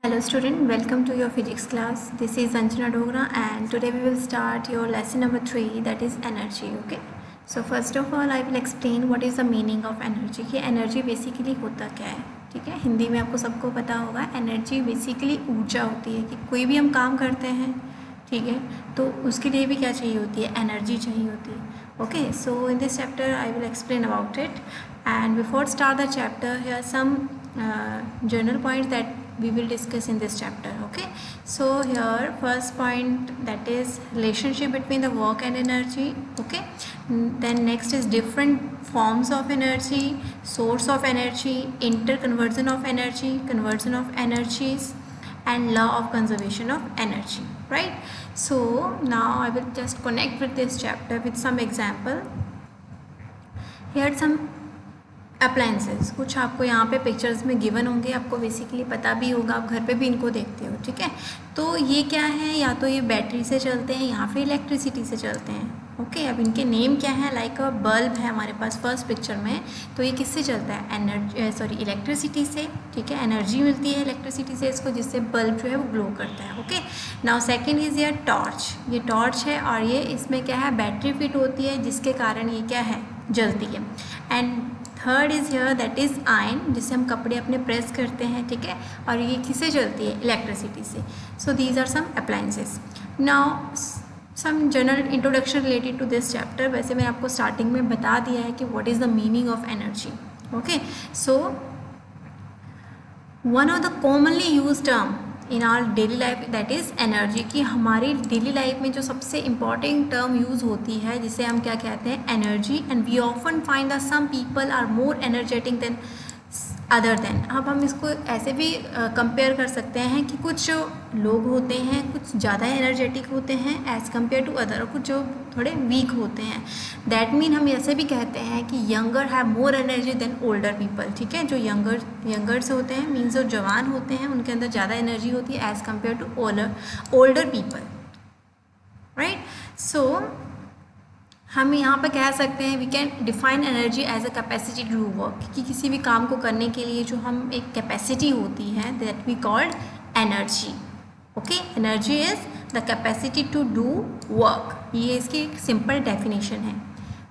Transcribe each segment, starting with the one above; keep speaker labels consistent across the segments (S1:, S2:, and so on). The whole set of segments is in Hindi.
S1: Hello student, welcome to your physics class. This is Anjana Dogra and today we will start your lesson number 3, that is energy. Okay. So first of all I will explain what is the meaning of energy. कि energy basically होता क्या है. ठीक है, हिंदी में आपको सबको पता होगा. Energy basically ऊर्जा होती है कि कोई भी हम काम करते हैं, ठीक है, तो उसके लिए भी क्या चाहिए होती है, एनर्जी चाहिए होती है. Okay, so in this chapter I will explain about it, and before start the chapter here are some general points that we will discuss in this chapter. Okay, so here first point, that is relationship between the work and energy. Okay, then next is different forms of energy, source of energy, interconversion of energy, conversion of energies, and law of conservation of energy. Right, so now I will just connect with this chapter with some example. Here some appliances, कुछ आपको यहाँ पे पिक्चर्स में गिवन होंगे, आपको बेसिकली पता भी होगा, आप घर पे भी इनको देखते हो. ठीक है, तो ये क्या है, या तो ये बैटरी से चलते हैं या फिर इलेक्ट्रिसिटी से चलते हैं. ओके, अब इनके नेम क्या है, लाइक अ बल्ब है हमारे पास फर्स्ट पिक्चर में, तो ये किससे चलता है, इलेक्ट्रिसिटी से. ठीक है, एनर्जी मिलती है इलेक्ट्रिसिटी से इसको, जिससे बल्ब जो है वो ग्लो करता है. ओके, नाउ सेकेंड इज़ ये टॉर्च. ये टॉर्च है और ये इसमें क्या है, बैटरी फिट होती है जिसके कारण ये क्या है, जलती है. And third is here, that is ion, जिससे हम कपड़े अपने प्रेस करते हैं. ठीक है, और ये किससे चलती है, इलेक्ट्रिसिटी से. So these are some appliances. Now some general introduction related to this chapter. वैसे मैंने आपको स्टार्टिंग में बता दिया है कि what is the meaning of energy. Okay, so one of the commonly use term in our daily life, that is energy. कि हमारी डेली लाइफ में जो सबसे इम्पॉर्टेंट टर्म यूज़ होती है, जिसे हम क्या कहते हैं, energy. And we often find that some people are more energetic than other then. अब हम इसको ऐसे भी कंपेयर कर सकते हैं कि कुछ लोग होते हैं कुछ ज़्यादा एनर्जेटिक होते हैं एज़ कम्पेयर टू अदर, और कुछ जो थोड़े वीक होते हैं. दैट मीन हम ऐसे भी कहते हैं कि younger have more energy than older people. ठीक है, जो यंगर से होते हैं, मीन्स जो जवान होते हैं उनके अंदर ज़्यादा एनर्जी होती है as compare to older people. Right, so हम यहाँ पर कह सकते हैं, we can define energy as a capacity to do work. कि किसी भी काम को करने के लिए जो हम एक कैपेसिटी होती है, that we called energy. Okay, energy is the capacity to do work. ये इसकी एक सिंपल डेफिनेशन है.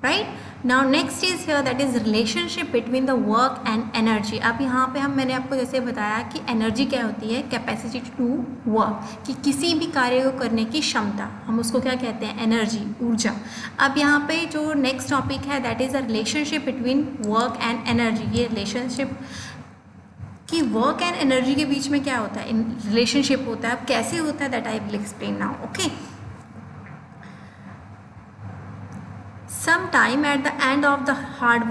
S1: Right, now next is here, that is relationship between the work and energy. अब यहाँ पे मैंने आपको जैसे बताया कि एनर्जी क्या होती है, कैपेसिटी टू डू वर्क, कि किसी भी कार्य को करने की क्षमता, हम उसको क्या कहते हैं, एनर्जी, ऊर्जा. अब यहाँ पे जो नेक्स्ट टॉपिक है, that is a relationship between work and energy. ये रिलेशनशिप कि वर्क एंड एनर्जी के बीच में क्या होता है, रिलेशनशिप होता है. अब कैसे होता है, that I will explain now. Okay, sometime at the end of the hard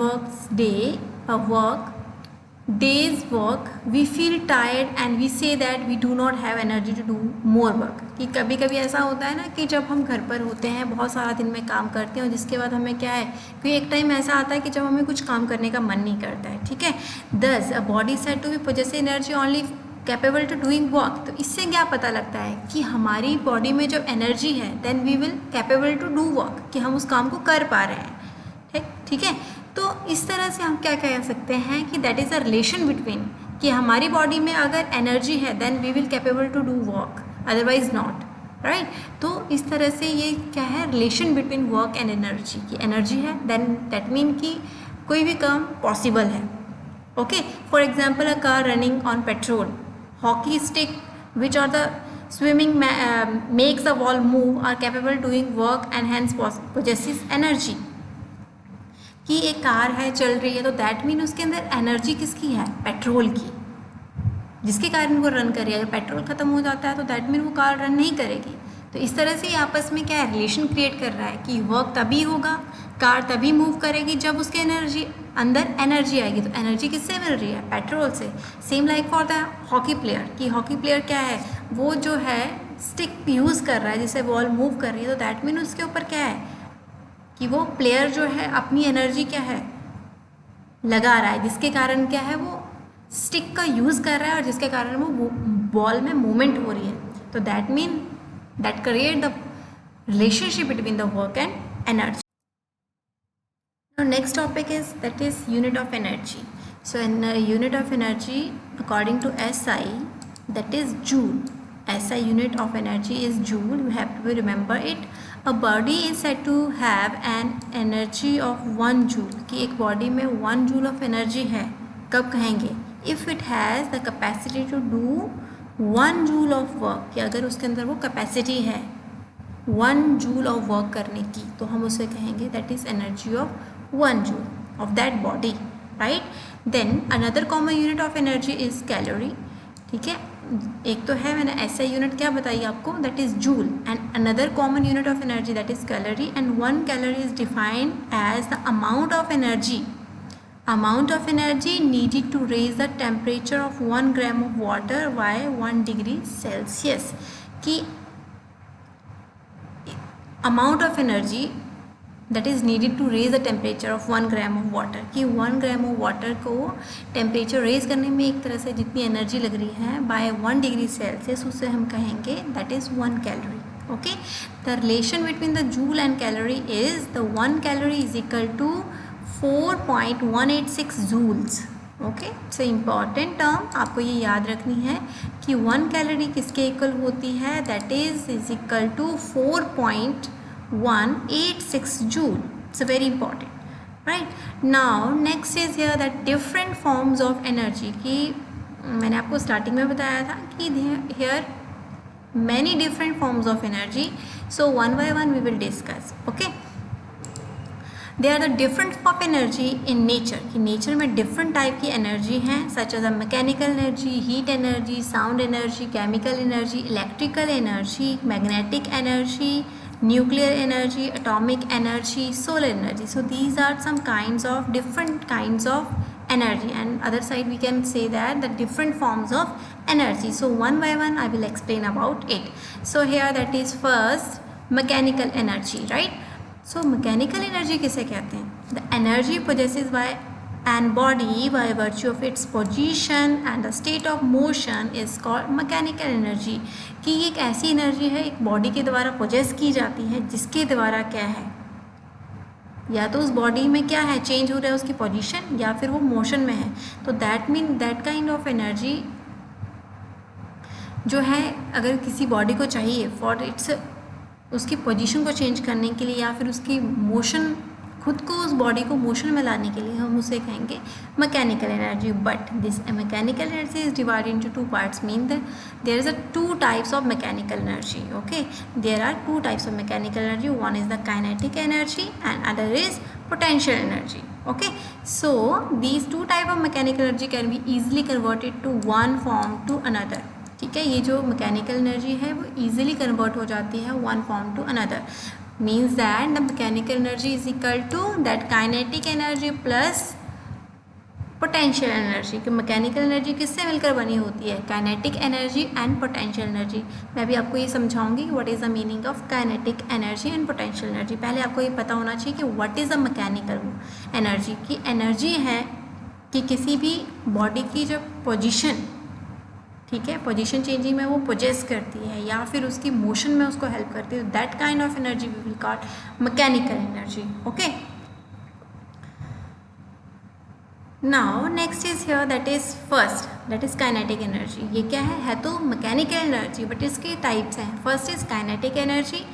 S1: day's work we feel tired and we say that we do not have energy to do more work. कि कभी कभी ऐसा होता है ना कि जब हम घर पर होते हैं, बहुत सारा दिन में काम करते हैं, और जिसके बाद हमें क्या है, कि एक टाइम ऐसा आता है कि जब हमें कुछ काम करने का मन नहीं करता है. ठीक है, thus a body said to be possess energy only capable to doing work. तो इससे क्या पता लगता है कि हमारी बॉडी में जब एनर्जी है, then we will capable to do work, कि हम उस काम को कर पा रहे हैं. ठीक है, तो इस तरह से हम क्या कह सकते हैं कि that is a relation between, कि हमारी बॉडी में अगर एनर्जी है then we will capable to do work, otherwise not. Right, तो इस तरह से ये क्या है, relation between work and energy. की एनर्जी है देन दैट मीन कि कोई भी काम पॉसिबल है. Okay, for example a car running on petrol, hockey stick which are the swimming makes the ball move are capable doing work and hence possesses energy. कि एक कार है चल रही है, तो दैट मीन उसके अंदर एनर्जी किसकी है, पेट्रोल की, जिसके कारण वो रन करेगी. अगर पेट्रोल खत्म हो जाता है तो दैट मीन वो कार रन नहीं करेगी. तो इस तरह से आपस में क्या है, रिलेशन क्रिएट कर रहा है कि वर्क तभी होगा, कार तभी मूव करेगी जब उसके अंदर एनर्जी आएगी. तो एनर्जी किससे मिल रही है, पेट्रोल से. Same like for the hockey player, कि हॉकी प्लेयर क्या है, वो जो है स्टिक यूज़ कर रहा है जिससे बॉल मूव कर रही है. तो दैट मीन उसके ऊपर क्या है, कि वो प्लेयर जो है अपनी एनर्जी क्या है, लगा रहा है, जिसके कारण क्या है, वो स्टिक का यूज़ कर रहा है, और जिसके कारण वो बॉल में मूवमेंट हो रही है. तो that mean that create the relationship between the work and energy. Now next topic is, that is unit of energy. So in unit of energy, according to SI, that is joule. SI unit of energy is joule. You have to remember it. A body is said to have an energy of 1 joule. कि एक body में 1 joule of energy है. कब कहेंगे? If it has the capacity to do 1 joule of work, कि अगर उसके अंदर वो capacity है 1 joule of work करने की, तो हम उसे कहेंगे that is energy of 1 joule of that body, right? Then another common unit of energy is calorie. ठीक है, एक तो है, मैंने SI यूनिट क्या बताई आपको, that is joule, and another common unit of energy that is calorie, and 1 calorie is defined as the amount of energy needed to raise the temperature of 1 gram of water by 1 degree Celsius. कि amount of energy that is needed to raise the temperature of 1 gram of water, कि 1 ग्राम ऑफ वाटर को टेम्परेचर रेज करने में एक तरह से जितनी एनर्जी लग रही है बाय 1 डिग्री सेल्सियस, उससे हम कहेंगे that is 1 calorie. Okay, the relation between the joule and calorie is the 1 calorie is equal to 4.186 joules. Okay, so important term आपको ये याद रखनी है कि 1 कैलोरी किसके इक्वल होती है, that is equal to 4.186 joule. It's very important, right? Now next is here that different forms of energy. कि मैंने आपको स्टार्टिंग में बताया था कि here many different forms of energy. So one by one we will discuss. Okay. There are the different form of energy in nature. कि nature में different type की energy हैं, such as a mechanical energy, heat energy, sound energy, chemical energy, electrical energy, magnetic energy, nuclear energy, atomic energy, solar energy. So these are some different kinds of energy, and other side we can say that the different forms of energy. So one by one I will explain about it. So here that is first mechanical energy, right? So mechanical energy किसे कहते हैं? The energy possessed by an body by virtue of its position and the state of motion is called mechanical energy. कि ये एक ऐसी एनर्जी है एक बॉडी के द्वारा पोजेस की जाती है जिसके द्वारा क्या है, या तो उस बॉडी में क्या है चेंज हो रहा है उसकी पोजीशन, या फिर वो मोशन में है. तो that mean that kind of energy जो है अगर किसी बॉडी को चाहिए फॉर इट्स उसकी पोजीशन को चेंज करने के लिए, या फिर उसकी मोशन खुद को उस बॉडी को मोशन में लाने के लिए, हम उसे कहेंगे mechanical energy. But this mechanical energy is divided into 2 parts, mean that there is 2 types of mechanical energy. Okay, there are 2 types of mechanical energy. One is the kinetic energy and other is potential energy. Okay, so these 2 type of mechanical energy can be easily converted to one form to another. ठीक है, ये जो मैकेनिकल एनर्जी है वो ईजिली कन्वर्ट हो जाती है one form to another. Means that the mechanical energy is equal to that kinetic energy plus potential energy. कि मैकेनिकल एनर्जी किससे मिलकर बनी होती है, kinetic energy and potential energy. मैं भी आपको ये समझाऊंगी कि what is the meaning of kinetic energy and potential energy. पहले आपको ये पता होना चाहिए कि what is the mechanical energy. की एनर्जी है कि किसी भी बॉडी की जो पोजीशन, ठीक है, पोजीशन चेंजिंग में वो पोजेस करती है या फिर उसकी मोशन में उसको हेल्प करती है, that kind of energy we will call mechanical energy. Okay, now next is here that is first that is kinetic energy. ये क्या है तो मैकेनिकल एनर्जी, बट इसके टाइप्स हैं. First is kinetic energy.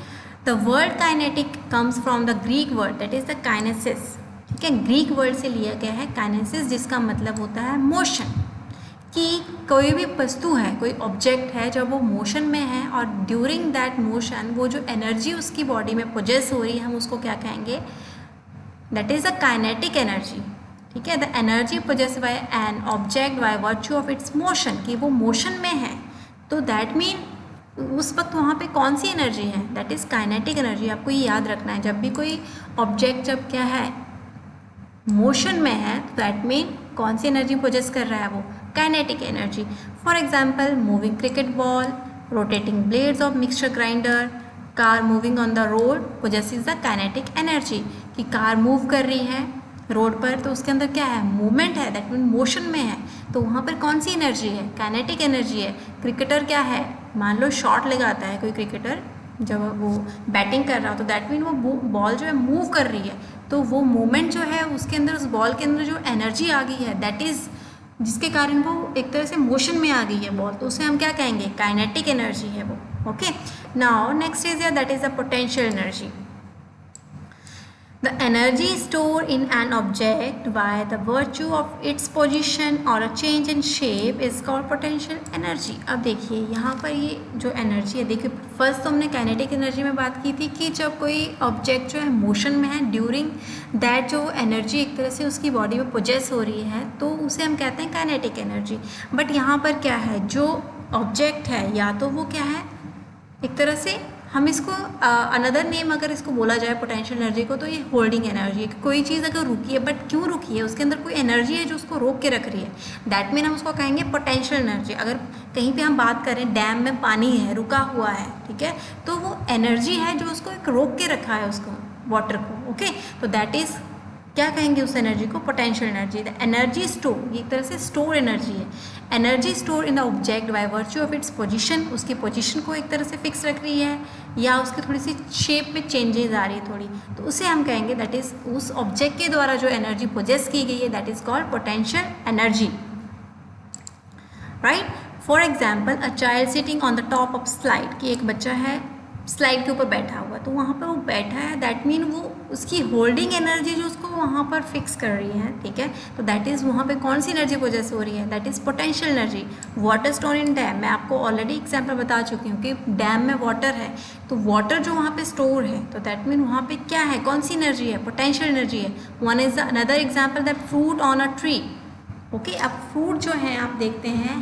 S1: The word kinetic comes from the Greek word that is the kinesis. ठीक है, ग्रीक वर्ड से लिया गया है काइनेसिस, जिसका मतलब होता है मोशन. कि कोई भी वस्तु है, कोई ऑब्जेक्ट है, जब वो मोशन में है और ड्यूरिंग दैट मोशन वो जो एनर्जी उसकी बॉडी में पोजेस हो रही है, हम उसको क्या कहेंगे, that is a kinetic energy. ठीक है, the energy possess by an object by virtue of its motion, कि वो मोशन में है, तो दैट मीन उस वक्त वहाँ पे कौन सी एनर्जी है, दैट इज़ काइनेटिक एनर्जी. आपको ये याद रखना है, जब भी कोई ऑब्जेक्ट जब क्या है मोशन में है, तो दैट मीन कौन सी एनर्जी पोजेस कर रहा है वो, kinetic energy. For example moving cricket ball, rotating blades of mixture grinder, car moving on the road possesses the kinetic energy. कि कार मूव कर रही है रोड पर, तो उसके अंदर क्या है, मूवमेंट है, दैट मीन मोशन में है, तो वहाँ पर कौन सी एनर्जी है, काइनेटिक एनर्जी है. क्रिकेटर क्या है, मान लो शॉट लगाता है कोई क्रिकेटर, जब वो बैटिंग कर रहा हो, तो दैट मीन वो बॉल जो है मूव कर रही है, तो वो मूवमेंट जो है उसके अंदर, उस बॉल के अंदर जो एनर्जी आ गई है, दैट इज़ जिसके कारण वो एक तरह से मोशन में आ गई है बॉल, तो उसे हम क्या कहेंगे, काइनेटिक एनर्जी है वो। Okay, now next is that is the potential energy. The energy stored in an object by the virtue of its position or a change in shape is called potential energy। अब देखिए यहाँ पर ये जो एनर्जी है, देखिए फर्स्ट तो हमने काइनेटिक एनर्जी में बात की थी कि जब कोई ऑब्जेक्ट जो है मोशन में है, ड्यूरिंग दैट जो एनर्जी एक तरह से उसकी बॉडी में पोजेस हो रही है, तो उसे हम कहते हैं काइनेटिक एनर्जी। बट यहाँ पर क्या है, जो ऑब्जेक्ट है या तो वो क्या है, एक तरह से हम इसको अनदर नेम अगर इसको बोला जाए पोटेंशियल एनर्जी को, तो ये होल्डिंग एनर्जी है। कोई चीज़ अगर रुकी है, बट क्यों रुकी है, उसके अंदर कोई एनर्जी है जो उसको रोक के रख रही है, दैट मीन हम उसको कहेंगे पोटेंशियल एनर्जी। अगर कहीं पे हम बात करें डैम में पानी है, रुका हुआ है, ठीक है, तो वो एनर्जी है जो उसको एक रोक के रखा है, उसको वाटर को। ओके, तो दैट इज़ क्या कहेंगे उस एनर्जी को, potential energy. The energy store, ये एक तरह से स्टोर एनर्जी है। Energy store in the object by virtue of its position, उसकी पोजीशन को एक तरह से फिक्स रख रही है, या उसकी थोड़ी सी शेप में चेंजेस आ रही है थोड़ी, तो उसे हम कहेंगे दैट इज उस ऑब्जेक्ट के द्वारा जो एनर्जी पोजेस की गई है, that is called potential energy, right. For example a child sitting on the top of slide, कि एक बच्चा है स्लाइड के ऊपर बैठा हुआ, तो वहाँ पर वो बैठा है, दैट मीन वो उसकी होल्डिंग एनर्जी जो उसको वहाँ पर फिक्स कर रही है, ठीक है, तो दैट इज़ वहाँ पे कौन सी एनर्जी पोजेस हो रही है, that is potential energy. Water store in dam, मैं आपको ऑलरेडी एग्जाम्पल बता चुकी हूँ कि डैम में वाटर है, तो वाटर जो वहाँ पे स्टोर है, तो दैट मीन वहाँ पे क्या है, कौन सी एनर्जी है, पोटेंशियल एनर्जी है। One is another example that fruit on a tree. Okay, अब फ्रूट जो है आप देखते हैं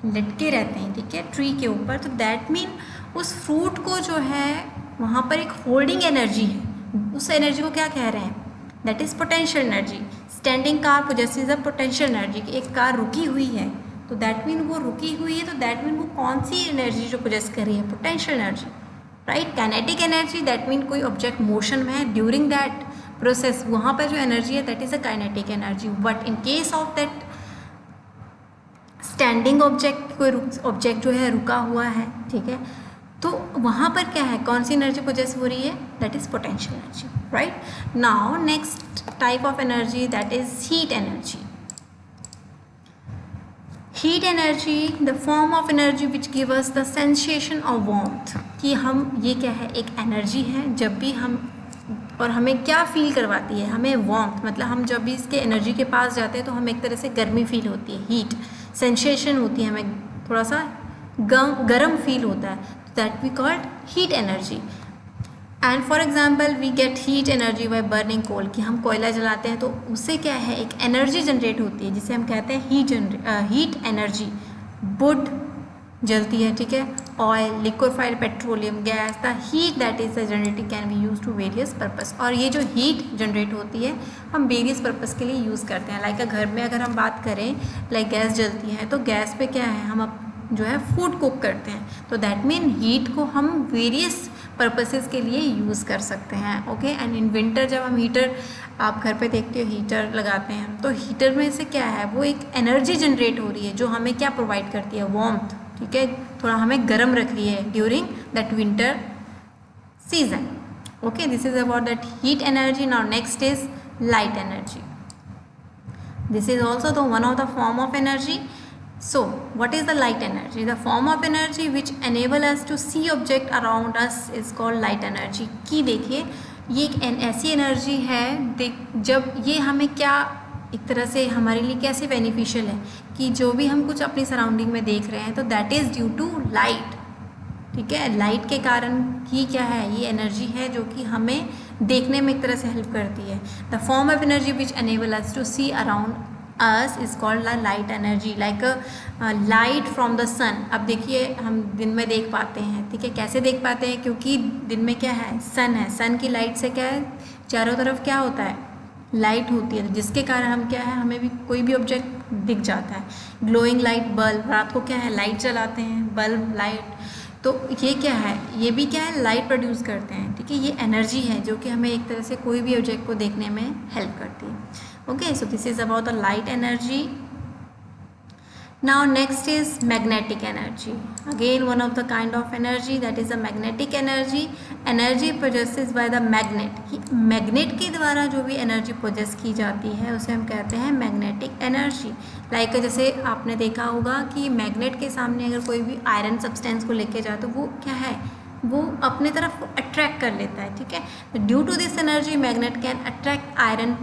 S1: लटके रहते हैं, ठीक है, ट्री के ऊपर, तो दैट मीन उस फ्रूट को जो है वहाँ पर एक होल्डिंग एनर्जी है, उस एनर्जी को क्या कह रहे हैं, that is potential energy. Standing car possesses a potential energy, कि एक कार रुकी हुई है, तो दैट मीन वो रुकी हुई है, तो दैट मीन वो कौन सी एनर्जी जो पोजेस कर रही है, potential energy, right. Kinetic energy, that mean कोई ऑब्जेक्ट मोशन में है, ड्यूरिंग दैट प्रोसेस वहाँ पर जो एनर्जी है that is a kinetic energy. But in case of that standing object, कोई ऑब्जेक्ट जो है रुका हुआ है, ठीक है, तो वहाँ पर क्या है, कौन सी एनर्जी पोजेस हो रही है, that is potential energy, right. Now next type of energy that is heat energy. Heat energy the form of energy which give us the sensation of warmth, कि हम ये क्या है, एक एनर्जी है, जब भी हम, और हमें क्या फील करवाती है, हमें वार्मथ, मतलब हम जब भी इसके एनर्जी के पास जाते हैं तो हमें एक तरह से गर्मी फील होती है, हीट सेंसेशन होती है, हमें थोड़ा सा गर्म फील होता है, that we called heat energy. And for example we get heat energy by burning coal, कि हम कोयला जलाते हैं तो उससे क्या है, एक एनर्जी जनरेट होती है जिसे हम कहते हैं हीट एनर्जी। वुड जलती है, ठीक है, oil, liquefied petroleum, gas, the heat that is the generating can be use to various purpose. और ये जो हीट जनरेट होती है हम वेरियस पर्पस के लिए यूज़ करते हैं। लाइक घर में अगर हम बात करें, लाइक गैस जलती है, तो गैस पे क्या है, हम जो है फूड कुक करते हैं, तो दैट मीन हीट को हम वेरियस पर्पसेस के लिए यूज़ कर सकते हैं। ओके, एंड इन विंटर जब हम हीटर, आप घर पे देखते हो हीटर लगाते हैं, तो हीटर में से क्या है, वो एक एनर्जी जनरेट हो रही है जो हमें क्या प्रोवाइड करती है, वार्मथ, ठीक है, थोड़ा हमें गर्म रख रही है during that winter season. Okay, this is about that heat energy. Now next is light energy. This is also the one of the form of energy. So, what is the light energy? The form of energy which enable us to see object around us is called light energy। कि देखिए ये एक ऐसी एनर्जी है, जब ये हमें क्या एक तरह से हमारे लिए कैसे बेनिफिशियल है, कि जो भी हम कुछ अपनी सराउंडिंग में देख रहे हैं, तो that is due to light, ठीक है, लाइट के कारण ही क्या है, ये एनर्जी है जो कि हमें देखने में एक तरह से हेल्प करती है। The form of energy which enable us to see around us is called light energy, like light from the sun। अब देखिए हम दिन में देख पाते हैं, ठीक है, कैसे देख पाते हैं, क्योंकि दिन में क्या है, सन है, सन की लाइट से क्या है, चारों तरफ क्या होता है, लाइट होती है, जिसके कारण हम क्या है, हमें भी कोई भी ऑब्जेक्ट दिख जाता है। ग्लोइंग लाइट बल्ब, रात को क्या है, लाइट जलाते हैं, बल्ब लाइट, तो ये क्या है, ये भी क्या है, लाइट प्रोड्यूस करते हैं, ठीक है, ये एनर्जी है जो कि हमें एक तरह से कोई भी ऑब्जेक्ट को देखने में हेल्प करती है। Okay, so this is about the light energy. Now next is magnetic energy. Again one of the kind of energy, that is a magnetic energy. Energy possessed by the magnet. Magnet के द्वारा जो भी एनर्जी पोजेस की जाती है उसे हम कहते हैं मैग्नेटिक एनर्जी. लाइक जैसे आपने देखा होगा कि मैग्नेट के सामने अगर कोई भी आयरन सब्सटेंस को लेके जाए तो वो क्या है, वो अपने तरफ अट्रैक्ट कर लेता है. ठीक है, due to this energy magnet can attract iron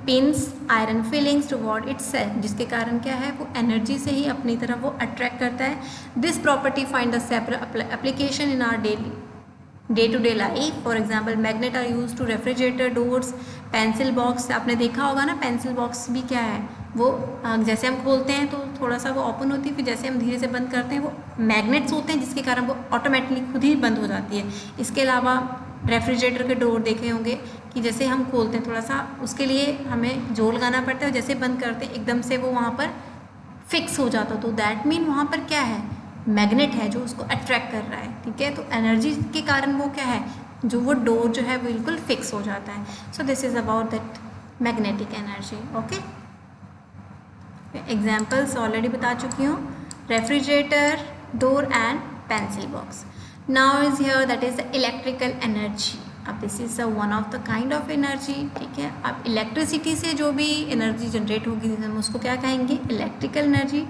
S1: pins iron filings toward itself, जिसके कारण क्या है वो एनर्जी से ही अपनी तरफ वो अट्रैक्ट करता है. This property find the separate application in our day to day life. For example magnet are use to refrigerator doors, pencil box. आपने देखा होगा ना, पेंसिल बॉक्स भी क्या है, वो जैसे हम खोलते हैं तो थोड़ा सा वो ओपन होती है, फिर जैसे हम धीरे से बंद करते हैं वो मैग्नेट्स होते हैं जिसके कारण वो ऑटोमेटिकली खुद ही बंद हो जाती है. इसके अलावा रेफ्रिजरेटर के डोर देखे होंगे कि जैसे हम खोलते हैं थोड़ा सा उसके लिए हमें जोर लगाना पड़ता है, जैसे बंद करते हैं एकदम से वो वहाँ पर फिक्स हो जाता है. तो दैट मीन वहाँ पर क्या है, मैग्नेट है जो उसको अट्रैक्ट कर रहा है. ठीक है, तो एनर्जी के कारण वो क्या है, जो वो डोर जो है बिल्कुल फिक्स हो जाता है. So this is about that magnetic energy. Okay, examples already बता चुकी हूँ, refrigerator, door and pencil box. Now is here that is the electrical energy. अब this is one of the kind of energy. ठीक है, अब इलेक्ट्रिसिटी से जो भी एनर्जी जनरेट होगी हम उसको क्या कहेंगे, electrical energy.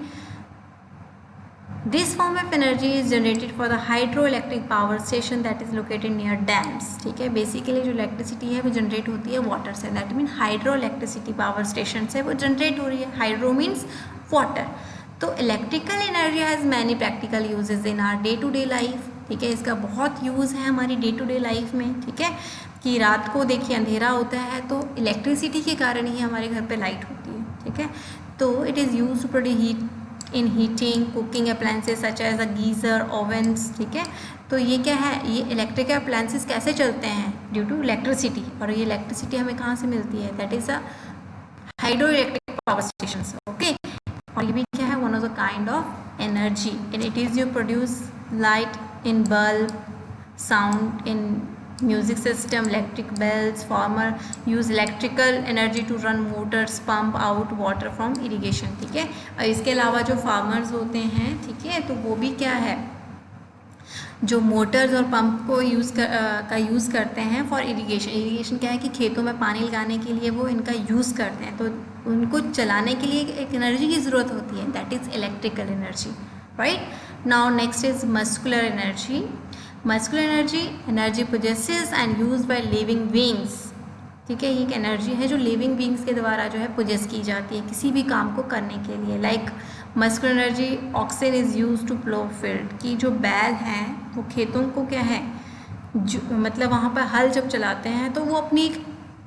S1: This form of energy is generated for the hydroelectric power station that is located near dams. ठीक है, बेसिकली जो इलेक्ट्रिसिटी है वो जनरेट होती है वाटर से. That mean hydro electricity power station से वो जनरेट हो रही है. Hydro means water. तो electrical energy has many practical usages in our day to day life. ठीक है, इसका बहुत यूज़ है हमारी डे टू डे लाइफ में. ठीक है, कि रात को देखिए अंधेरा होता है तो इलेक्ट्रिसिटी के कारण ही हमारे घर पे लाइट होती है. ठीक है, तो it is use to produce heat in heating cooking appliances such as a geyser ovens. ठीक है, तो ये क्या है, ये इलेक्ट्रिक अप्लायंसेज कैसे चलते हैं, ड्यू टू इलेक्ट्रिसिटी. और ये इलेक्ट्रिसिटी हमें कहाँ से मिलती है, that is a hydro electric power station. Okay, और ये भी क्या है, one of the kind of energy. And it is you produce light in bulb, sound in music system, electric bells. Farmer use electrical energy to run motors pump out water from irrigation. ठीक है, और इसके अलावा जो फार्मर्स होते हैं, ठीक है, तो वो भी क्या है, जो मोटर्स और पंप को यूज़ करते हैं फॉर इरिगेशन. इरिगेशन क्या है कि खेतों में पानी लगाने के लिए वो इनका यूज़ करते हैं, तो उनको चलाने के लिए एक एनर्जी की ज़रूरत होती है, that is electrical energy. Right, now next is muscular energy. Muscular energy possesses and use by living beings. ठीक है, ये एक एनर्जी है जो लिविंग बीइंग्स के द्वारा जो है पोजेस की जाती है किसी भी काम को करने के लिए. Like muscular energy oxygen is use to plough field, की जो बैल हैं वो खेतों को क्या है, जो मतलब वहाँ पर हल जब चलाते हैं तो वो अपनी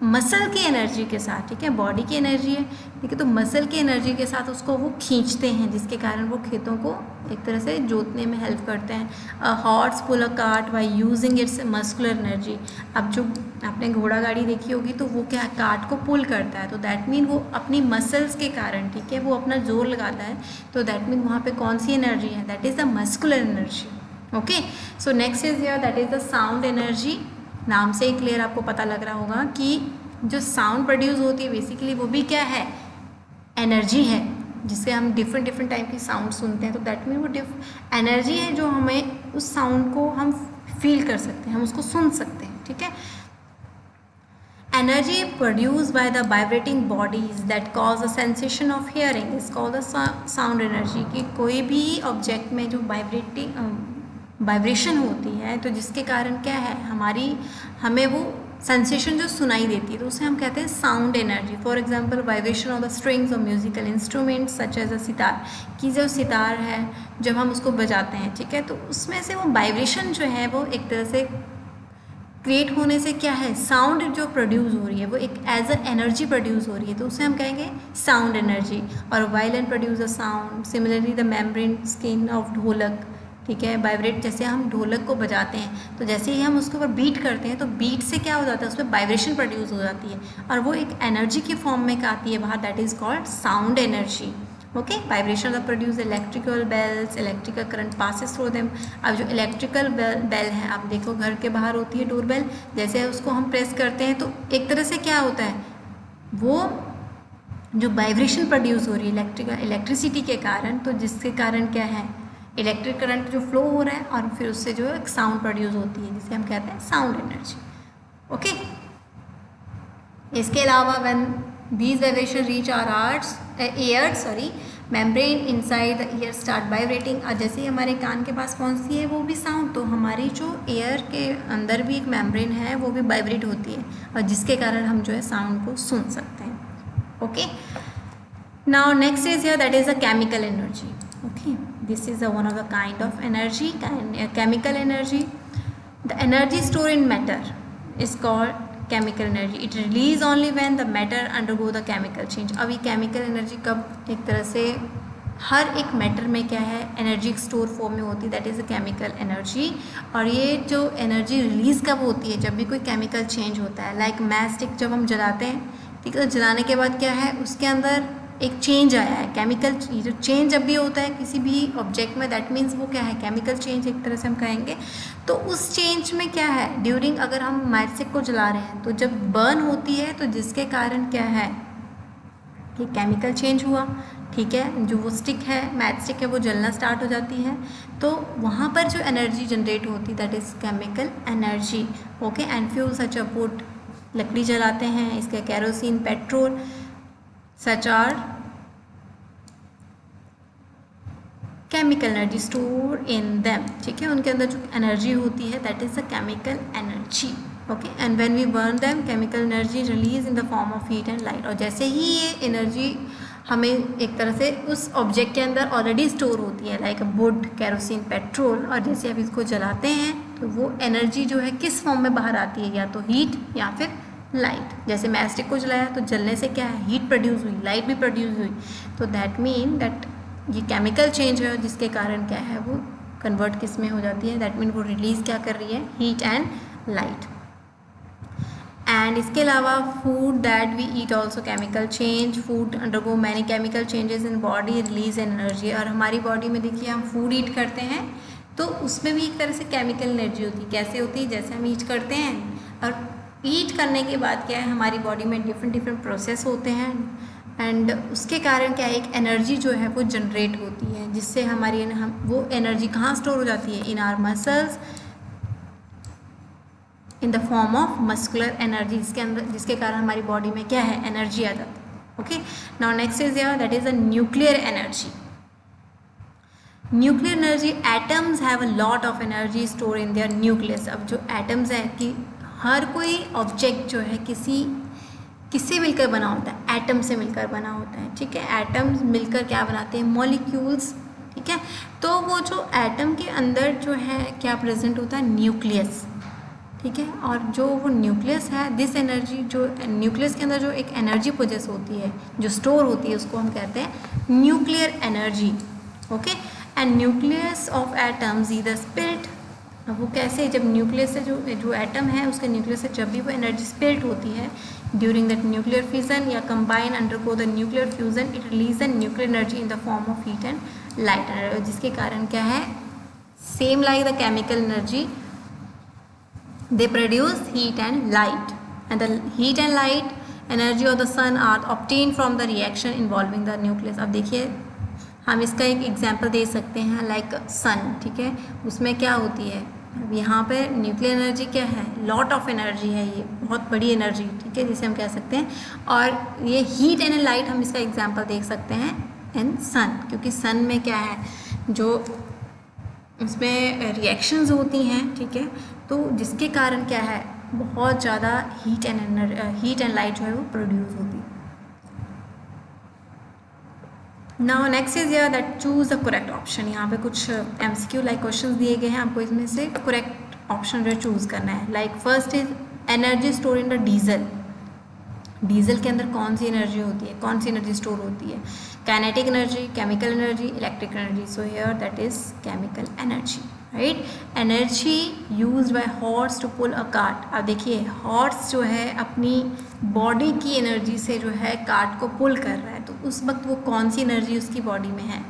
S1: मसल की एनर्जी के साथ, ठीक है, बॉडी की एनर्जी है, ठीक है, तो मसल की एनर्जी के साथ उसको वो खींचते हैं जिसके कारण वो खेतों को एक तरह से जोतने में हेल्प करते हैं. A horse pull a cart by using its muscular energy. अब जो आपने घोड़ा गाड़ी देखी होगी तो वो क्या कार्ट को पुल करता है, तो दैट मीन वो अपनी मसल्स के कारण, ठीक है, वो अपना जोर लगाता है, तो दैट मीन वहाँ पे कौन सी एनर्जी है, that is the muscular energy. Okay, so next is here that is the sound energy. नाम से ही क्लियर आपको पता लग रहा होगा कि जो साउंड प्रोड्यूस होती है बेसिकली वो भी क्या है, एनर्जी है, जिससे हम डिफरेंट टाइप की साउंड सुनते हैं, तो दैट मीन वो एनर्जी है जो हमें उस साउंड को हम फील कर सकते हैं, हम उसको सुन सकते हैं. ठीक है, energy produce by the vibrating bodies that cause a sensation of hearing is called the sound energy. कि कोई भी ऑब्जेक्ट में जो वाइब्रेशन होती है तो जिसके कारण क्या है, हमें वो सेंसेशन जो सुनाई देती है तो उसे हम कहते हैं sound energy. For example vibration of the strings of musical instruments such as a sitar. कि जो सितार है जब हम उसको बजाते हैं, ठीक है, तो उसमें से वो वाइब्रेशन जो है वो एक तरह से क्रिएट होने से क्या है, साउंड जो प्रोड्यूस हो रही है वो एक एज अ एनर्जी प्रोड्यूस हो रही है, तो उसे हम कहेंगे साउंड एनर्जी. और violin produce a sound. Similarly the membrane skin of ढोलक, ठीक है, वाइब्रेट. जैसे हम ढोलक को बजाते हैं तो जैसे ही हम उसके ऊपर बीट करते हैं तो बीट से क्या हो जाता है, उसमें वाइब्रेशन प्रोड्यूस हो जाती है और वो एक एनर्जी की फॉर्म में आती है बाहर, that is called sound energy. Okay, vibration of produce electrical bells, electrical current passes through them. अब जो इलेक्ट्रिकल बेल है, आप देखो घर के बाहर होती है डोर बेल, जैसे उसको हम प्रेस करते हैं तो एक तरह से क्या होता है, वो जो वाइब्रेशन प्रोड्यूस हो रही है इलेक्ट्रिसिटी के कारण, तो जिसके कारण क्या है, इलेक्ट्रिक करंट जो फ्लो हो रहा है और फिर उससे जो है साउंड प्रोड्यूस होती है, जिसे हम कहते हैं साउंड एनर्जी। ओके, इसके अलावा when these vibration reach our ears membrane inside the ear start vibrating। और जैसे ही हमारे कान के पास पहुंचती है वो भी साउंड, तो हमारी जो एयर के अंदर भी एक मेम्ब्रेन है वो भी वाइब्रेट होती है, और जिसके कारण हम जो है साउंड को सुन सकते हैं। Okay, now next is here that is a chemical energy. Okay, this is one of the kind of energy, chemical energy. The energy store in matter is called chemical energy. It release only when the matter undergo the chemical change. अब ये केमिकल एनर्जी कब, एक तरह से हर एक मैटर में क्या है, एनर्जी स्टोर फॉर्म में होती है, that is a chemical energy. और ये जो एनर्जी रिलीज़ कब होती है, जब भी कोई केमिकल चेंज होता है। लाइक मैच स्टिक जब हम जलाते हैं, ठीक है, तो जलाने के बाद क्या है, उसके अंदर एक चेंज आया है, केमिकल जो चेंज जब भी होता है किसी भी ऑब्जेक्ट में, दैट मीन्स वो क्या है, केमिकल चेंज एक तरह से हम कहेंगे। तो उस चेंज में क्या है, ड्यूरिंग अगर हम मैच स्टिक को जला रहे हैं तो जब बर्न होती है तो जिसके कारण क्या है कि केमिकल चेंज हुआ, ठीक है, जो वो स्टिक है, मैच स्टिक है, वो जलना स्टार्ट हो जाती है, तो वहाँ पर जो एनर्जी जनरेट होती है that is chemical energy. Okay, and fuel such a wood, लकड़ी जलाते हैं, इसके kerosene, petrol, such are chemical energy store in them, ठीक है, उनके अंदर जो एनर्जी होती है that is a chemical energy. Okay, and when we burn them chemical energy release in the form of heat and light. और जैसे ही ये एनर्जी हमें एक तरह से उस ऑब्जेक्ट के अंदर ऑलरेडी स्टोर होती है, लाइक वुड, कैरोसिन, पेट्रोल, और जैसे अब इसको जलाते हैं तो वो एनर्जी जो है किस फॉर्म में बाहर आती है, या तो हीट या फिर लाइट। जैसे मैच स्टिक को जलाया तो जलने से क्या है, हीट प्रोड्यूस हुई, लाइट भी प्रोड्यूस हुई, तो दैट मीन दैट ये केमिकल चेंज है, जिसके कारण क्या है वो कन्वर्ट किस में हो जाती है, दैट मीन वो रिलीज़ क्या कर रही है, हीट एंड लाइट। एंड इसके अलावा food that we eat also chemical change, food undergo many chemical changes in body release energy. और हमारी बॉडी में देखिए हम फूड ईट करते हैं तो उसमें भी एक तरह से केमिकल एनर्जी होती है। कैसे होती है, जैसे हम ईट करते हैं और ईट करने के बाद क्या है, हमारी बॉडी में डिफरेंट प्रोसेस होते हैं, एंड उसके कारण क्या है, एक एनर्जी जो है वो जनरेट होती है, जिससे हमारी हम वो एनर्जी कहाँ स्टोर हो जाती है, in our muscles, in the form of muscular energy, जिसके अंदर, जिसके कारण हमारी बॉडी में क्या है, एनर्जी आ जाती है। Okay, now next is here that is a nuclear energy. Nuclear energy, atoms have a lot of energy store in their nucleus. अब जो एटम्स है कि हर कोई ऑब्जेक्ट जो है किससे मिलकर बना होता है, एटम से मिलकर बना होता है, ठीक है, एटम्स मिलकर क्या बनाते हैं, मॉलिक्यूल्स, ठीक है। तो वो जो एटम के अंदर जो है क्या प्रेजेंट होता है, न्यूक्लियस, ठीक है, और जो वो न्यूक्लियस है, दिस एनर्जी, जो न्यूक्लियस के अंदर जो एक एनर्जी पोजेस होती है, जो स्टोर होती है, उसको हम कहते हैं nuclear energy. Okay, and nucleus of atoms either spilt. अब वो कैसे, जब न्यूक्लियस से जो एटम है उसके न्यूक्लियस से जब भी वो एनर्जी स्पिल्ट होती है ड्यूरिंग दैट न्यूक्लियर फ्यूजन या combine undergo the nuclear fusion, it release the nuclear energy in the form of heat and light, जिसके कारण क्या है, same like the chemical energy, they produce heat and light, and the heat and light energy of the sun are obtained from the reaction involving the nucleus। अब देखिए हम इसका एक एग्जांपल दे सकते हैं, लाइक सन, ठीक है, उसमें क्या होती है, अब यहाँ पे न्यूक्लियर एनर्जी क्या है, लॉट ऑफ एनर्जी है, ये बहुत बड़ी एनर्जी, ठीक है, जिसे हम कह सकते हैं, और ये हीट एंड लाइट हम इसका एग्जांपल देख सकते हैं इन सन, क्योंकि सन में क्या है, जो उसमें रिएक्शंस होती हैं, ठीक है, तो जिसके कारण क्या है, बहुत ज़्यादा हीट एंड लाइट जो है वो प्रोड्यूस होती है। Now next is here that choose the correct option. यहाँ पे कुछ MCQ लाइक क्वेश्चंस दिए गए हैं, आपको इसमें से करेक्ट ऑप्शन जो चूज़ करना है। Like first is energy store in the diesel. Diesel के अंदर कौन सी एनर्जी होती है, कौन सी एनर्जी स्टोर होती है, kinetic energy, chemical energy, electric energy. So here that is chemical energy, right. Energy used by horse to pull a cart. अब देखिए हॉर्स जो है अपनी बॉडी की एनर्जी से जो है कार्ट को पुल कर रहा है, तो उस वक्त वो कौन सी एनर्जी उसकी बॉडी में है,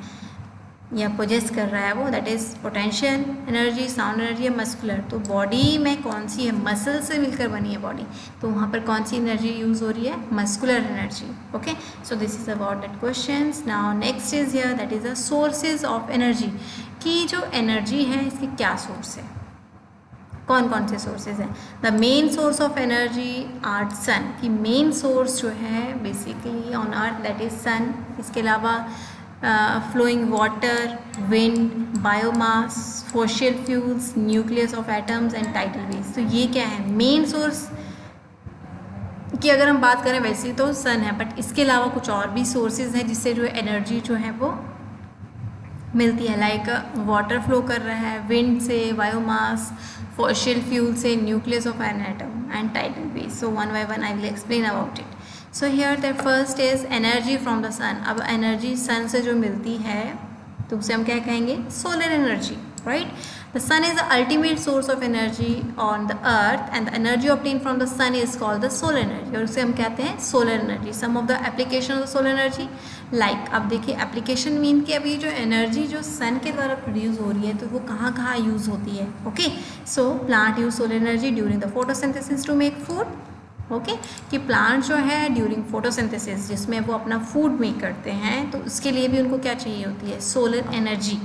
S1: या पोजेस कर रहा है वो, that is potential energy, sound energy या मस्कुलर। तो बॉडी में कौन सी है, मसल से मिलकर बनी है बॉडी, तो वहाँ पर कौन सी एनर्जी यूज़ हो रही है, muscular energy. Okay, so this is about that question. Now next is here, that is the sources of energy, कि जो एनर्जी है इसके क्या सोर्स है, कौन कौन से सोर्सेज हैं। The main source of energy are sun, कि मेन सोर्स जो है basically on earth that is sun. इसके अलावा flowing water, wind, biomass, fossil fuels, nucleus of atoms and tidal waves. तो ये क्या है, मेन सोर्स की अगर हम बात करें वैसे तो सन है, बट इसके अलावा कुछ और भी सोर्सेज हैं जिससे जो एनर्जी जो है वो मिलती है। लाइक वाटर फ्लो कर रहा है विंड से, बायोमास, फॉसिल फ्यूल से, nucleus of an atom and tidal waves. So one by one I will explain about it. So here the first is energy from the sun. अब एनर्जी सन से जो मिलती है तो उसे हम क्या कहेंगे, solar energy, right. The sun is the ultimate source of energy on the earth and the energy obtained from the sun is called the solar energy, और उसे हम कहते हैं solar energy. Some of the application of the solar energy like, अब देखिए application mean कि अभी जो energy जो sun के द्वारा produce हो रही है तो वो कहाँ कहाँ use होती है। Okay, so plant use solar energy during the photosynthesis to make food. Okay, कि प्लांट जो है ड्यूरिंग फोटोसिंथेसिस जिसमें वो अपना फूड मेक करते हैं तो उसके लिए भी उनको क्या चाहिए होती है, सोलर एनर्जी,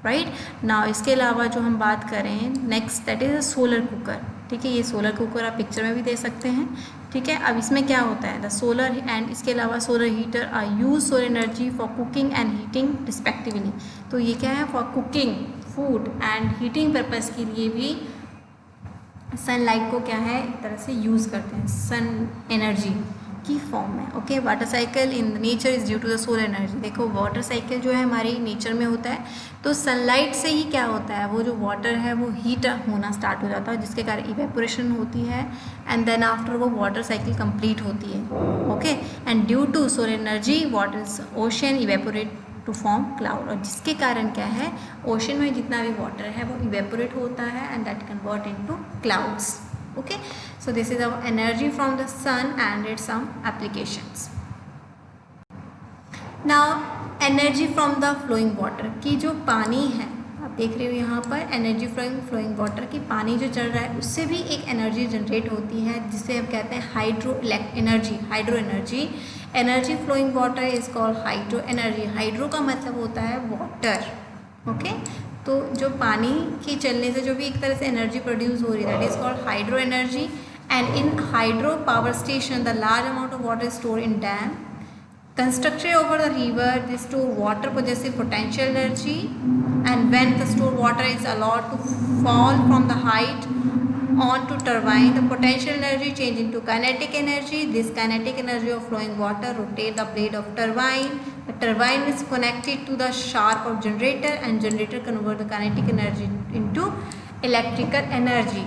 S1: राइट। नाउ इसके अलावा जो हम बात करें next, that is a solar cooker. ठीक है, ये सोलर कुकर आप पिक्चर में भी दे सकते हैं। ठीक है, अब इसमें क्या होता है, द सोलर एंड इसके अलावा solar heater are use solar energy for cooking and heating respectively. तो ये क्या है, for cooking food and heating purpose के लिए भी सनलाइट को क्या है एक तरह से यूज़ करते हैं सन एनर्जी की फॉर्म में। Okay, water cycle in nature is due to the solar energy. देखो वाटर साइकिल जो है हमारी नेचर में होता है तो सनलाइट से ही क्या होता है, वो जो वाटर है वो हीट होना स्टार्ट हो जाता है जिसके कारण इवेपोरेशन होती है एंड देन आफ्टर वो वाटर साइकिल कंप्लीट होती है। Okay, and due to solar energy water ocean evaporate to form cloud, और जिसके कारण क्या है, ओशन में जितना भी वाटर है वो इवेपोरेट होता है and that convert into clouds. Okay, so this is our energy from the sun and its some applications. Now energy from the flowing water, की जो पानी है आप देख रहे हो यहाँ पर एनर्जी फ्रॉम फ्लोइंग वाटर, की पानी जो चल रहा है उससे भी एक एनर्जी जनरेट होती है जिसे हम कहते हैं hydro energy, hydro energy. Energy flowing water is called hydro energy. Hydro का मतलब होता है वाटर। ओके, तो जो पानी के चलने से जो भी एक तरह से एनर्जी प्रोड्यूस हो रही है that is called hydro energy. And in hydro power station the large amount of water store in dam constructed over the river. They store water possessing potential energy, and when the stored water is allowed to fall from the height onto turbine, the potential energy change into kinetic energy. This kinetic energy of flowing water rotate the blade of turbine. The turbine is connected to the shaft of generator and generator convert the kinetic energy into electrical energy.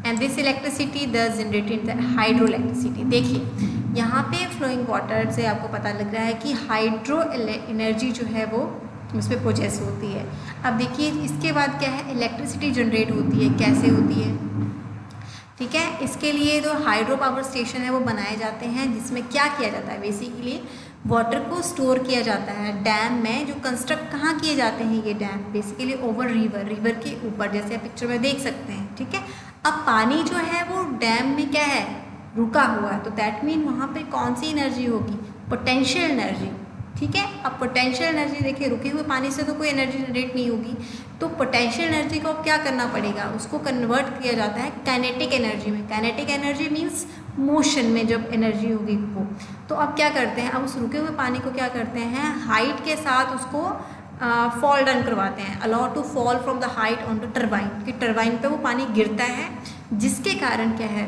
S1: And this electricity दस जनरेटेड द हाइड्रो इलेक्ट्रिसिटी। देखिए यहाँ पे फ्लोइंग वाटर से आपको पता लग रहा है कि हाइड्रो एनर्जी जो है वो उस पर प्रोसेस होती है। अब देखिए इसके बाद क्या है, इलेक्ट्रिसिटी जनरेट होती है, कैसे होती है, ठीक है। इसके लिए जो हाइड्रो पावर स्टेशन है वो बनाए जाते हैं जिसमें क्या किया जाता है, बेसिकली वाटर को स्टोर किया जाता है डैम में। जो कंस्ट्रक्ट कहाँ किए जाते हैं ये dam, basically over river, river के ऊपर, जैसे आप पिक्चर में देख सकते हैं। ठीक है, अब पानी जो है वो डैम में क्या है, रुका हुआ है, तो दैट मीन वहाँ पे कौन सी एनर्जी होगी, पोटेंशियल एनर्जी। ठीक है, अब पोटेंशियल एनर्जी देखिए, रुके हुए पानी से तो कोई एनर्जी जनरेट नहीं होगी, तो पोटेंशियल एनर्जी को क्या करना पड़ेगा, उसको कन्वर्ट किया जाता है काइनेटिक एनर्जी में। काइनेटिक एनर्जी मीन्स मोशन में जब एनर्जी होगी वो, तो अब क्या करते हैं, अब उस रुके हुए पानी को क्या करते हैं, हाइट के साथ उसको फॉल डाउन करवाते हैं, allow to fall from the height on the turbine, कि टर्बाइन पे वो पानी गिरता है जिसके कारण क्या है,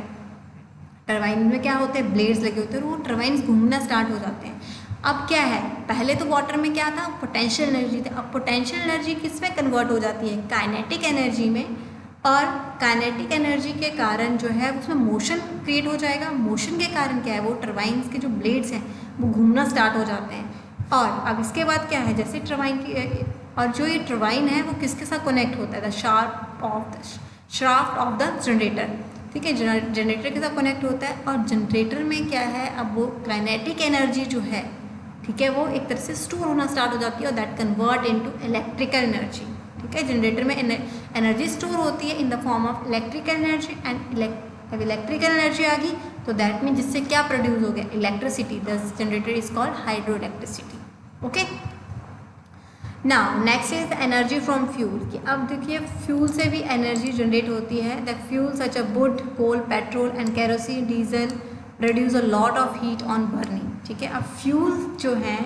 S1: टर्बाइन में क्या होते हैं, ब्लेड्स लगे होते हैं और वो टर्बाइन्स घूमना स्टार्ट हो जाते हैं। अब क्या है, पहले तो वाटर में क्या था, पोटेंशियल एनर्जी थी, अब पोटेंशियल एनर्जी किस में कन्वर्ट हो जाती है, काइनेटिक एनर्जी में, और काइनेटिक एनर्जी के कारण जो है उसमें मोशन क्रिएट हो जाएगा। मोशन के कारण क्या है, वो टर्बाइन्स के जो ब्लेड्स हैं वो घूमना स्टार्ट हो जाते हैं। और अब इसके बाद क्या है, जैसे टर्बाइन की, और जो ये टर्बाइन है वो किसके साथ कनेक्ट होता है, the shaft of the generator. ठीक है, जनरेटर के साथ कनेक्ट होता है, और जनरेटर में क्या है, अब वो काइनेटिक एनर्जी जो है ठीक है, वो एक तरह से स्टोर होना स्टार्ट हो जाती है और that convert into electrical energy. ठीक है, जनरेटर में एनर्जी स्टोर होती है इन the form of electrical energy and अब इलेक्ट्रिकल एनर्जी आ गई तो दैट मीन जिससे क्या प्रोड्यूस हो गया, electricity. This generator is called hydro electricity. Okay, now next is energy from fuel की। अब देखिए फ्यूल से भी एनर्जी जनरेट होती है। The fuel such a wood, coal, petrol and kerosene, diesel produce a lot of heat on burning. ठीक है, अब फ्यूल जो हैं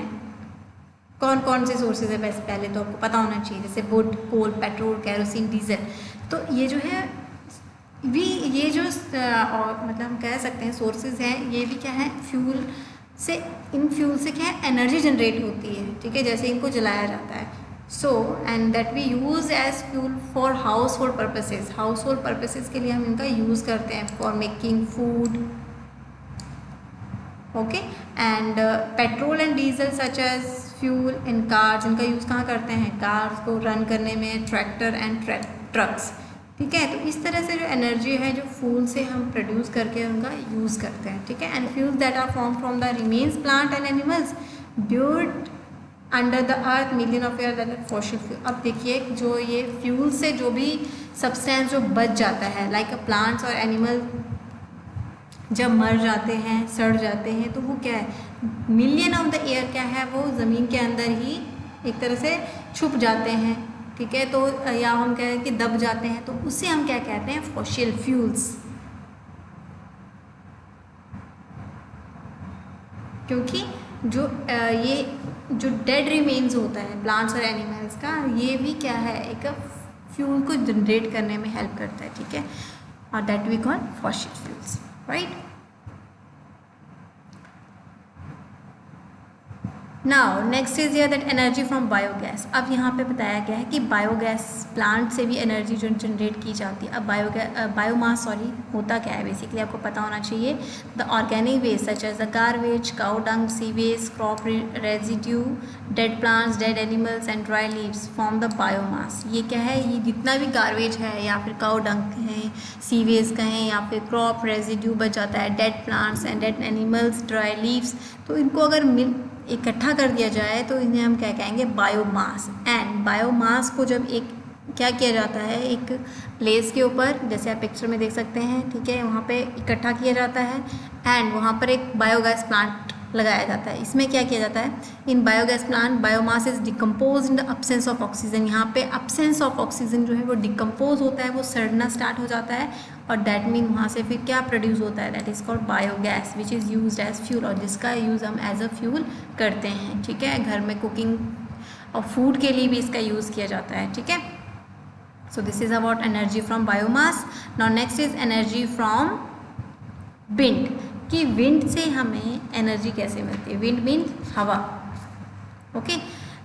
S1: कौन कौन से सोर्सेज है, वैसे पहले तो आपको पता होना चाहिए, जैसे wood, coal, petrol, kerosene, diesel. तो ये जो है ये जो और मतलब हम कह सकते हैं सोर्सेज हैं, ये भी क्या है, फ्यूल से, इन फ्यूल से क्या है एनर्जी जनरेट होती है। ठीक है, जैसे इनको जलाया जाता है। So and that we use as fuel for household purposes. Household purposes के लिए हम इनका यूज़ करते हैं for making food. Okay, and petrol and diesel such as fuel in cars, इनका यूज़ कहाँ करते हैं, कार्स को रन करने में, ट्रैक्टर एंड ट्रक्स। ठीक है, तो इस तरह से जो एनर्जी है जो फ्यूल से हम प्रोड्यूस करके उनका यूज़ करते हैं। ठीक है, and fuels that are form from the remains plant and animals buried under the earth million of year that are fossil fuel. अब देखिए जो ये फ्यूल से जो भी सब्सटेंस जो बच जाता है, लाइक अ प्लांट्स और एनिमल जब मर जाते हैं, सड़ जाते हैं, तो वो क्या है, मिलियन ऑफ द ईयर क्या है, वो ज़मीन के अंदर ही एक तरह से छुप जाते हैं। ठीक है, तो या हम कहें कि दब जाते हैं, तो उसे हम क्या कहते हैं, फॉसिल फ्यूल्स। क्योंकि जो ये जो डेड रिमेन्स होता है प्लांट्स और एनिमल्स का, ये भी क्या है, एक फ्यूल को जनरेट करने में हेल्प करता है। ठीक है, और that we call fossil fuels, right. Now next is here that energy from biogas. अब यहाँ पे बताया गया है कि बायोगैस प्लांट से भी एनर्जी जो जनरेट की जाती है। अब बायोमास होता क्या है, बेसिकली आपको पता होना चाहिए। The organic waste such as the garbage, cow dung, sewage, crop residue, dead plants, dead animals and dry leaves form the biomass. ये क्या है, ये जितना भी गार्बेज है या फिर काउ डंग कहें, सीवेज कहें, या फिर क्रॉप रेजिड्यू बच जाता है, dead plants and dead animals, dry leaves, तो इनको अगर इकट्ठा कर दिया जाए तो इन्हें हम क्या कहेंगे, बायोमास। एंड बायोमास को जब एक क्या किया जाता है, एक प्लेस के ऊपर, जैसे आप पिक्चर में देख सकते हैं, ठीक है, वहाँ पे इकट्ठा किया जाता है एंड वहाँ पर एक बायोगैस प्लांट लगाया जाता है। इसमें क्या किया जाता है, in biogas plant biomass is decompose in the absence of oxygen. यहाँ पे अब्सेंस ऑफ ऑक्सीजन जो है वो डिकम्पोज होता है, वो सड़ना स्टार्ट हो जाता है, और दैट मीन वहाँ से फिर क्या प्रोड्यूस होता है, that is called biogas which is used as fuel, और जिसका यूज़ हम एज अ फ्यूल करते हैं। ठीक है, घर में कुकिंग और फूड के लिए भी इसका यूज़ किया जाता है। ठीक है, so this is about energy from biomass. Now next is energy from wind, कि विंड से हमें एनर्जी कैसे मिलती है। विंड मीन हवा। Okay,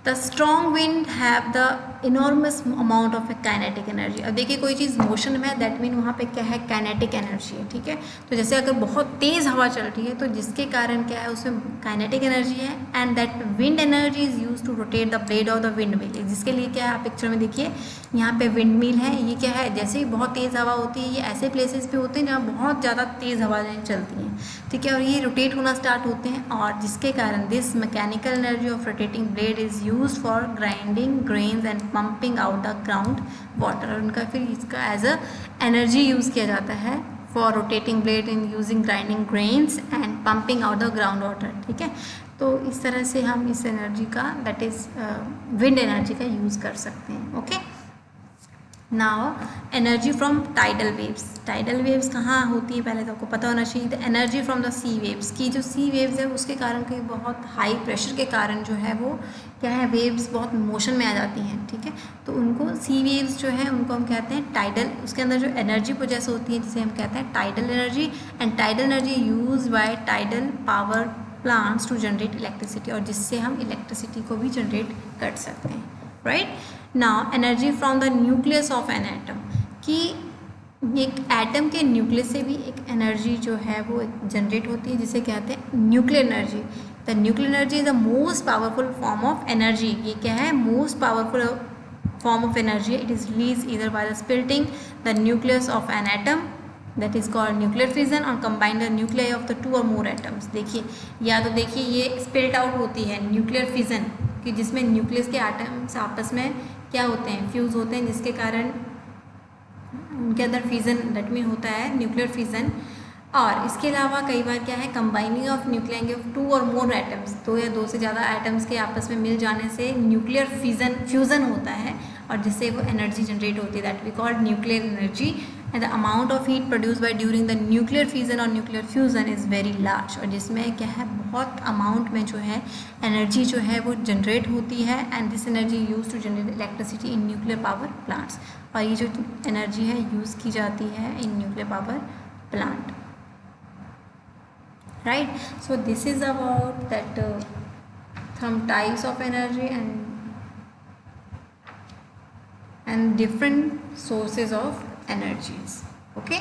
S1: the strong wind have the enormous amount of A kinetic energy. अब देखिए कोई चीज़ मोशन में है, दैट मीन वहाँ पे क्या है, काइनेटिक एनर्जी है। ठीक है, तो जैसे अगर बहुत तेज़ हवा चल रही है तो जिसके कारण क्या है, उसमें काइनेटिक एनर्जी है, and that wind energy is use to rotate the blade of the windmill. जिसके लिए क्या है, आप पिक्चर में देखिए यहाँ पे विंड मिल है। ये क्या है, जैसे ही बहुत तेज़ हवा होती है, ये ऐसे प्लेसेस पे होते हैं जहाँ बहुत ज़्यादा तेज़ हवाएं चलती हैं। ठीक है, और ये रोटेट होना स्टार्ट होते हैं, और जिसके कारण this mechanical energy of rotating blade is use for grinding grains and pumping out the ground water. और उनका फिर इसका एज अ एनर्जी यूज़ किया जाता है for rotating blade in using grinding grains and pumping out the ground water. ठीक है, तो इस तरह से हम इस एनर्जी का, दैट इज़ विंड एनर्जी का यूज़ कर सकते हैं। Okay, now energy from tidal waves. Tidal waves कहाँ होती है, पहले तो आपको पता होना चाहिए। The energy from the sea waves, की जो सी वेव्स है उसके कारण के बहुत हाई प्रेशर के कारण जो है वो क्या है, वेव्स बहुत मोशन में आ जाती हैं। ठीक है, तो उनको सी वेव्स जो है उनको हम कहते हैं टाइडल। उसके अंदर जो एनर्जी प्रोसेस होती है जिसे हम कहते हैं tidal energy, and tidal energy use by tidal power plants to generate electricity, और जिससे हम इलेक्ट्रिसिटी को भी जनरेट कर सकते हैं। Right, now energy from the nucleus of an atom, कि एक एटम के न्यूक्लियस से भी एक एनर्जी जो है वो जनरेट होती है जिसे कहते हैं nuclear energy. The nuclear energy is the most powerful form of energy. ये क्या है, most powerful form of energy. It is release either by the splitting the nucleus of an atom that is called nuclear fission or combine the nuclei of the 2 or more atoms. देखिए या तो देखिए ये स्पिल्ट आउट होती है न्यूक्लियर फिजन कि जिसमें न्यूक्लियस के एटम्स आपस में क्या होते हैं, फ्यूज़ होते हैं, जिसके कारण उनके अंदर फिजन दैट मीन होता है न्यूक्लियर फिजन। और इसके अलावा कई बार क्या है, combining of nuclei of 2 or more atoms, 2 या 2 से ज़्यादा एटम्स के आपस में मिल जाने से न्यूक्लियर फ्यूज़न होता है और जिससे वो एनर्जी जनरेट होती है, that we called nuclear energy. And the amount of heat produce by during the nuclear fusion or nuclear fusion is very large, और जिसमें क्या है बहुत अमाउंट में जो है एनर्जी जो है वो जनरेट होती है। And this energy use to generate electricity in nuclear power plants, और ये जो एनर्जी है यूज़ की जाती है in nuclear power plant, right. So this is about that some types of energy and different sources of energies. Okay.